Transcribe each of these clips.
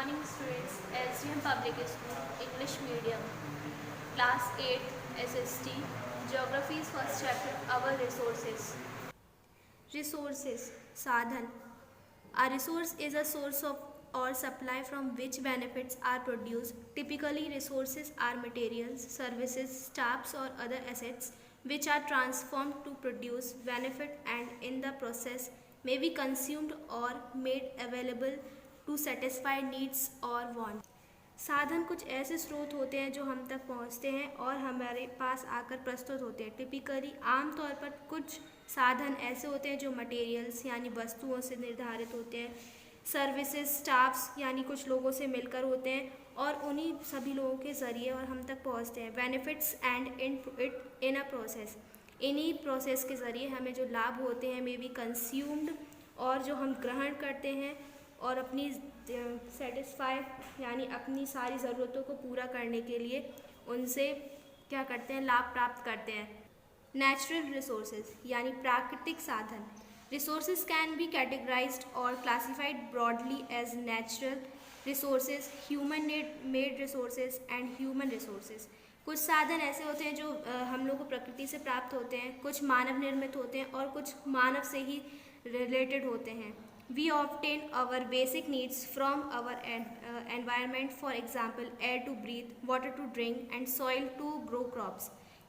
morning students, SDM Public School, English Medium, Class 8, SST, Geography's first chapter, Our Resources. Resources, साधन. A resource is a source of or supply from which benefits are produced. Typically, resources are materials, services, staffs or other assets which are transformed to produce benefit and in the process may be consumed or made available to satisfy needs or wants. साधन कुछ ऐसे स्रोत होते हैं जो हम तक पहुंचते हैं और हमारे पास आकर प्रस्तुत होते हैं। टिपिकली आमतौर पर कुछ साधन ऐसे होते हैं जो मटेरियल्स यानी वस्तुओं से निर्धारित होते हैं, सर्विसेज स्टाफ्स यानी कुछ लोगों से मिलकर होते हैं और उन्हीं सभी लोगों के ज़रिए और हम तक पहुंचते हैं। Benefits and in a process, इन्हीं प्रोसेस के ज़रिए हमें जो लाभ होते हैं मे बी कंज्यूम्ड और जो हम ग्रहण करते हैं और अपनी सेटिस्फाई यानी अपनी सारी ज़रूरतों को पूरा करने के लिए उनसे क्या करते हैं, लाभ प्राप्त करते हैं। नेचुरल रिसोर्सेज यानी प्राकृतिक साधन। रिसोर्सेज कैन बी कैटेगराइज्ड और classified broadly as natural resources, human made resources and human resources. कुछ साधन ऐसे होते हैं जो हम लोग को प्रकृति से प्राप्त होते हैं, कुछ मानव निर्मित होते हैं और कुछ मानव से ही रिलेटेड होते हैं। We obtain our basic needs from our environment, for example, air to breathe, water to drink, and soil to grow crops.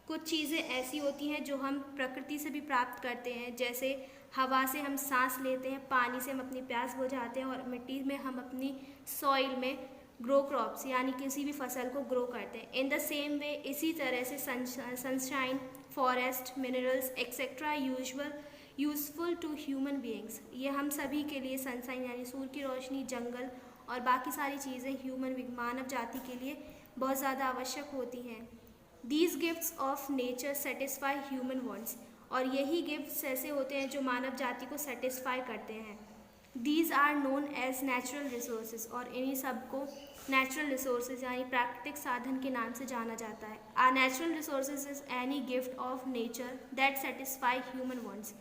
कुछ चीज़ें ऐसी होती हैं जो हम प्रकृति से भी प्राप्त करते हैं, जैसे हवा से हम सांस लेते हैं, पानी से हम अपनी प्यास बुझाते हैं और मिट्टी में हम अपनी सॉइल में ग्रो क्रॉप्स यानी किसी भी फसल को ग्रो करते हैं। इन द सेम वे इसी तरह से sunshine, forest, minerals etcetera useful to human beings, ये हम सभी के लिए सनशाइन यानी सूर्य की रोशनी, जंगल और बाकी सारी चीज़ें ह्यूमन मानव जाति के लिए बहुत ज़्यादा आवश्यक होती हैं। These gifts of nature satisfy human wants, और यही गिफ्ट्स ऐसे होते हैं जो मानव जाति को सेटिस्फाई करते हैं। These are known as natural resources, और इन्हीं सब को नेचुरल रिसोर्सेज यानी प्राकृतिक साधन के नाम से जाना जाता है। Our natural resources is any gift of nature that satisfy human wants.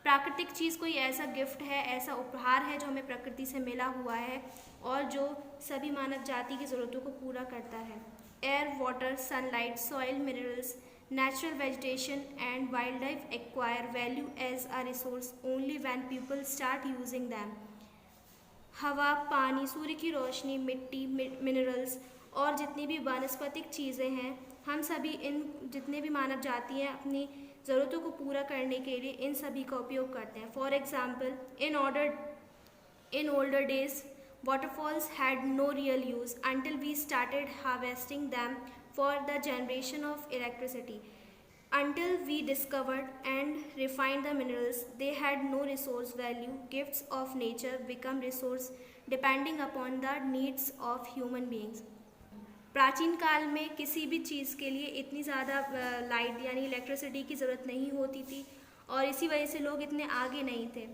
प्राकृतिक चीज़ कोई ऐसा गिफ्ट है, ऐसा उपहार है जो हमें प्रकृति से मिला हुआ है और जो सभी मानव जाति की ज़रूरतों को पूरा करता है। Air, water, sunlight, soil, minerals, natural vegetation and wildlife acquire value as a resource only when people start using them. हवा, पानी, सूर्य की रोशनी, मिट्टी, मिनरल्स और जितनी भी वनस्पतिक चीज़ें हैं, हम सभी इन जितने भी मानव जाति हैं अपनी ज़रूरतों को पूरा करने के लिए इन सभी का उपयोग करते हैं। For example, in older days waterfalls had no real use until we started harvesting them for the generation of electricity. Until we discovered and refined the minerals, they had no resource value. Gifts of nature become resource depending upon the needs of human beings. प्राचीन काल में किसी भी चीज़ के लिए इतनी ज़्यादा light यानी इलेक्ट्रिसिटी की ज़रूरत नहीं होती थी और इसी वजह से लोग इतने आगे नहीं थे,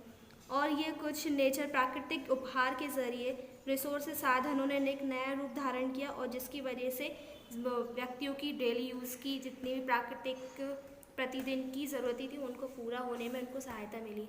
और ये कुछ नेचर प्राकृतिक उपहार के ज़रिए रिसोर्स साधनों ने एक नया रूप धारण किया और जिसकी वजह से व्यक्तियों की डेली यूज़ की जितनी भी प्राकृतिक प्रतिदिन की ज़रूरतें थी उनको पूरा होने में उनको सहायता मिली।